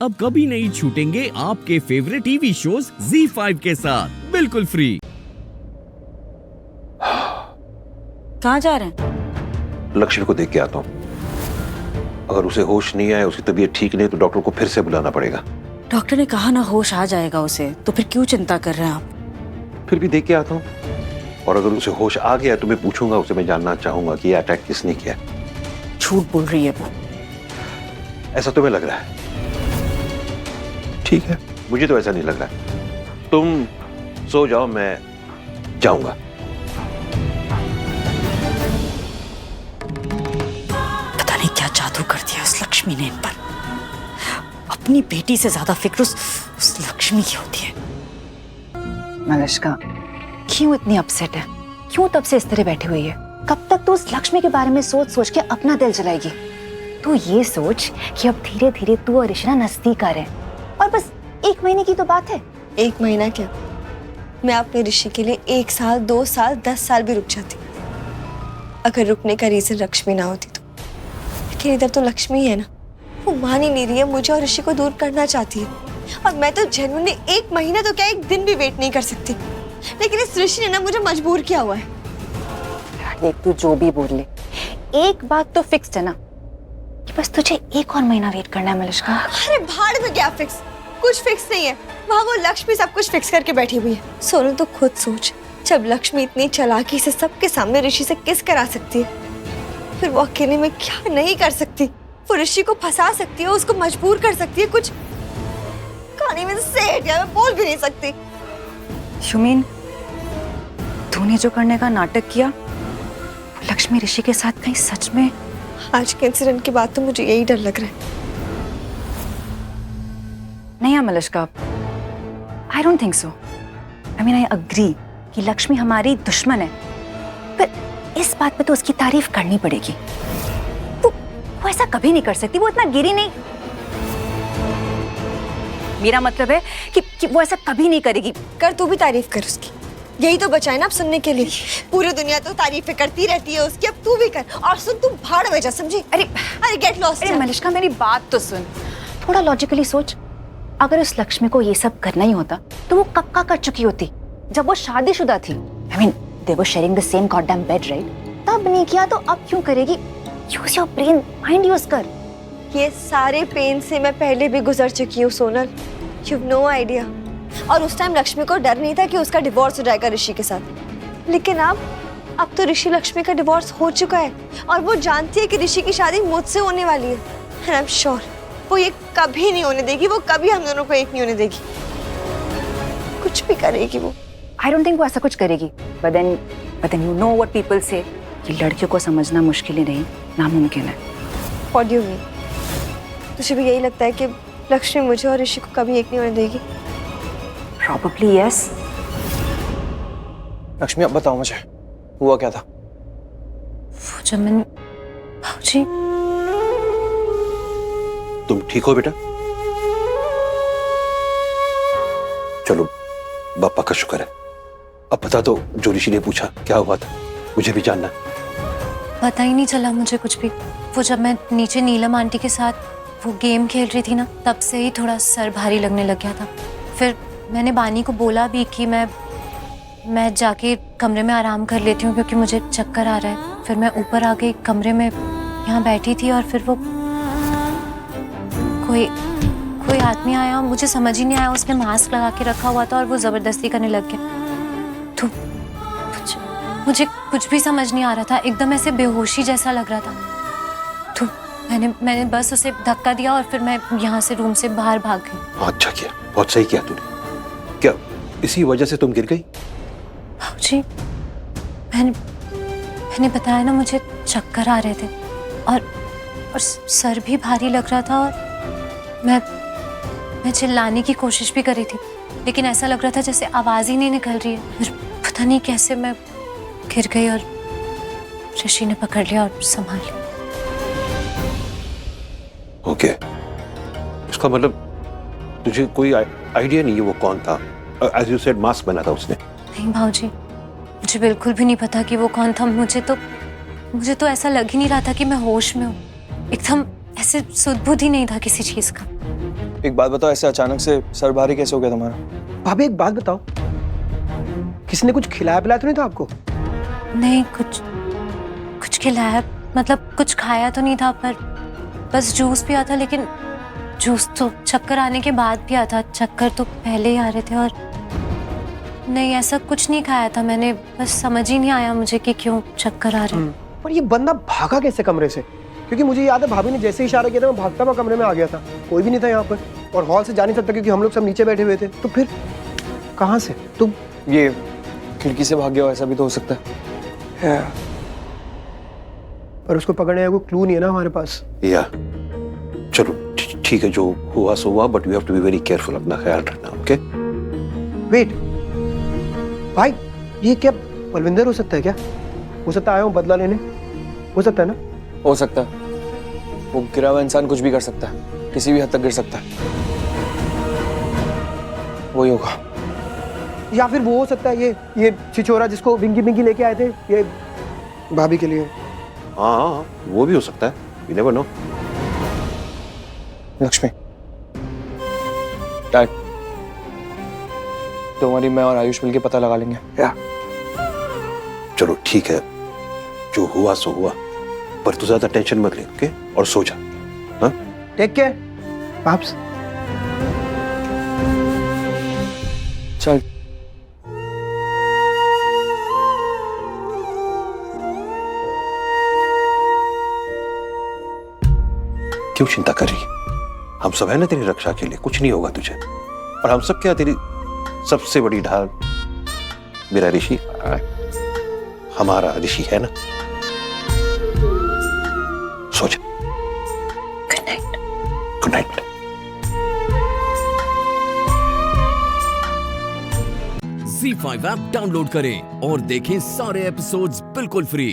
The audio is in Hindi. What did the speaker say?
अब कभी नहीं छूटेंगे आपके फेवरेट टीवी शोज ZEE5 के साथ बिल्कुल फ्री। कहाँ जा रहे हैं? लक्ष्मी को देख के आता हूँ। अगर उसे होश नहीं आए, उसकी तबीयत ठीक नहीं, तो डॉक्टर को फिर से बुलाना पड़ेगा। डॉक्टर ने कहा ना होश आ जाएगा उसे, तो फिर क्यों चिंता कर रहे हैं आप? फिर भी देख के आता हूँ, और अगर उसे होश आ गया तो मैं पूछूंगा उसे, मैं जानना चाहूंगा कि ये अटैक किसने किया। झूठ बोल रही है वो। ऐसा तुम्हें लग रहा है? ठीक है, मुझे तो ऐसा नहीं लग रहा है। तुम सो जाओ, मैं जाऊंगा। पता नहीं क्या जादू कर दिया उस लक्ष्मी ने इन पर। अपनी बेटी से ज्यादा फिक्र उस लक्ष्मी की होती है। मलिश्का, क्यों इतनी अपसेट है? क्यों तब से इस तरह बैठी हुई है? कब तक तू उस लक्ष्मी के बारे में सोच सोच के अपना दिल जलाएगी? तू ये सोच कि अब धीरे धीरे तू और ऋषि नजदीक आ रहे हैं, और बस 1 महीने की तो बात है। 1 महीना क्या, मैं अपने ऋषि के लिए 1 साल, 2 साल, 10 साल भी रुक जाती, अगर रुकने का रीजन लक्ष्मी ना होती तो। लेकिन इधर तो लक्ष्मी है ना, वो मान ही नहीं रही है, मुझे और ऋषि को दूर करना चाहती है। और मैं तो जेन्युइनली 1 महीना तो क्या 1 दिन भी वेट नहीं कर सकती, लेकिन इस ऋषि ने ना मुझे मजबूर किया हुआ है। देख, तू जो भी बोल ले, एक बात तो फिक्स्ड है ना कि बस तुझे 1 और महीना वेट करना है मलिश्का। अरे भाड़ में क्या फिक्स, कुछ फिक्स नहीं है। वहाँ वो लक्ष्मी सब कुछ फिक्स करके बैठी हुई है। सोनू तो खुद सोच, जब लक्ष्मी इतनी चालाकी से सबके सामने ऋषि से किस करा सकती है, फिर वो अकेले में क्या नहीं कर सकती। वो ऋषि को फंसा सकती है, उसको मजबूर कर सकती है। कुछ कहानी में से मैं बोल भी नहीं सकती। शुमीन, तूने जो करने का नाटक किया लक्ष्मी ऋषि के साथ, कहीं सच में? आज के इंसिडेंट के बाद तो मुझे यही डर लग रहा है। नहीं है Malishka, I don't think so. I mean, I agree कि लक्ष्मी हमारी दुश्मन है, पर इस बात पे तो उसकी तारीफ करनी पड़ेगी। वो ऐसा कभी नहीं कर सकती, वो इतना गिरी नहीं। मेरा मतलब है कि वो ऐसा कभी नहीं करेगी। कर, तू भी तारीफ कर उसकी, यही तो बचा है ना अब सुनने के लिए। पूरी दुनिया तो तारीफें करती रहती है उसकी, अब तू भी कर। और सुन, तू भाड़ में जा, समझी? अरे गेट लॉस्ट। अरे मलिश्का, मेरी बात तो सुन, थोड़ा लॉजिकली सोच। अगर उस लक्ष्मी को ये सब करना ही होता तो वो कब का कर चुकी होती, जब वो शादीशुदा थी। I mean, they were sharing the same goddamn bed, right? तब नहीं किया तो अब क्यों करेगी? Use your brain, mind use कर। ये सारे पेन से मैं पहले भी गुजर चुकी हूँ Sonal, you have no idea. और उस टाइम लक्ष्मी को डर नहीं था कि उसका डिवोर्स हो जाएगा ऋषि के साथ, लेकिन अब तो ऋषि लक्ष्मी का डिवोर्स हो चुका है, और वो जानती है कि ऋषि की शादी मुझसे होने वाली है। एंड आई एम श्योर वो ये कभी नहीं होने देगी, वो कभी हम दोनों को एक नहीं होने देगी। कुछ भी करेगी वो। आई डोंट थिंक वो ऐसा कुछ करेगी, but then you know what people say कि लड़कियों को समझना मुश्किल ही नहीं, नामुमकिन है। What do you mean? तुझे भी यही लगता है कि लक्ष्मी मुझे और ऋषि को कभी एक नहीं होने देगी? Probably yes. लक्ष्मी, अब बताओ मुझे हुआ क्या था? वो जब मैंने भाऊजी। तुम ठीक हो बेटा? चलो, बापा का शुक्र है। अब बता दो, जो ऋषि ने पूछा क्या हुआ था, मुझे भी जानना। पता ही नहीं चला मुझे कुछ भी। वो जब मैं नीचे नीलम आंटी के साथ वो गेम खेल रही थी ना, तब से ही थोड़ा सर भारी लगने लग गया था। फिर मैंने बानी को बोला भी कि मैं जाके कमरे में आराम कर लेती हूँ क्योंकि मुझे चक्कर आ रहा है। फिर मैं ऊपर आके कमरे में यहाँ बैठी थी, और फिर वो कोई आदमी आया, मुझे समझ ही नहीं आया। उसने मास्क लगा के रखा हुआ था और वो जबरदस्ती करने लग गया। तो मुझे कुछ भी समझ नहीं आ रहा था, एकदम ऐसे बेहोशी जैसा लग रहा था। तो मैंने बस उसे धक्का दिया और फिर मैं यहाँ से रूम से बाहर भाग गई। अच्छा किया, बहुत सही किया तूने। क्या इसी वजह से तुम गिर गई? भाऊजी, मैंने बताया ना, मुझे चक्कर आ रहे थे और सर भी भारी लग रहा था, और मैं चिल्लाने की कोशिश भी कर रही थी, लेकिन ऐसा लग रहा था जैसे आवाज ही नहीं निकल रही है। फिर पता नहीं कैसे मैं गिर गई और ऋषि ने पकड़ लिया और संभाल लिया। ओके, इसका मतलब तुझे कोई आइडिया नहीं है वो कौन था? एज यू सेड, मास्क पहना था उसने। नहीं भाऊजी, मुझे बिल्कुल भी नहीं पता कि वो कौन था। मुझे तो ऐसा लग ही नहीं रहा था कि मैं होश में हूँ। एकदम ऐसे सुध बुध ही नहीं था किसी चीज का। एक बात बताओ, ऐसे अचानक से सर भारी कैसे हो गया तुम्हारा? भाभी एक बात बताओ, किसी ने कुछ खिलाया पिलाया तो नहीं था आपको? नहीं, कुछ खिलाया, मतलब कुछ खाया तो नहीं था, पर बस जूस पिया था। लेकिन जूस तो चक्कर आने के बाद पिया था, चक्कर तो पहले ही आ रहे थे। और नहीं, ऐसा कुछ नहीं खाया था मैंने, बस समझ ही नहीं आया मुझे कि क्यों चक्कर आ रहे हैं। पर ये बंदा भागा कैसे कमरे से? क्योंकि मुझे याद है भाभी ने जैसे ही इशारा किया था मैं भागता हुआ कमरे में आ गया था, कोई भी नहीं था यहाँ पर, और हॉल से जा नहीं सकता क्योंकि हम लोग सब नीचे बैठे हुए थे। तो फिर कहाँ से तुम? ये खिड़की से भाग गया हो, ऐसा भी तो हो सकता है। पर उसको पकड़ने का कोई क्लू नहीं है ना हमारे पास। या चलो ठीक है, जो हुआ सो हुआ, but you have to be very careful, अपना ख्याल रखना। ओके वेट भाई, ये क्या बलविंदर हो सकता है? क्या हो सकता है आया हूँ बदला लेने? हो सकता है ना? हो सकता है, वो गिरा हुआ इंसान कुछ भी कर सकता है, किसी भी हद तक गिर सकता है। वही होगा। या फिर वो हो सकता है ये छिछोरा जिसको विंगी विंगी लेके आए थे ये भाभी के लिए। हाँ, वो भी हो सकता है, you never know. Lakshmi, dad, तुम्हारी मैं और आयुष मिलके पता लगा लेंगे। या चलो ठीक है, जो हुआ सो हुआ, पर तू ज्यादा टेंशन मत ले, ओके? और सो जा। हाँ, टेक केयर पाप्स। चल। क्यों चिंता कर रही है? हम सब है ना तेरी रक्षा के लिए, कुछ नहीं होगा तुझे। और हम सब क्या, तेरी सबसे बड़ी ढाल मेरा ऋषि, हमारा ऋषि है ना। सो जा। Good night. Good night. Z5 app download करें और देखें सारे एपिसोड्स बिल्कुल फ्री।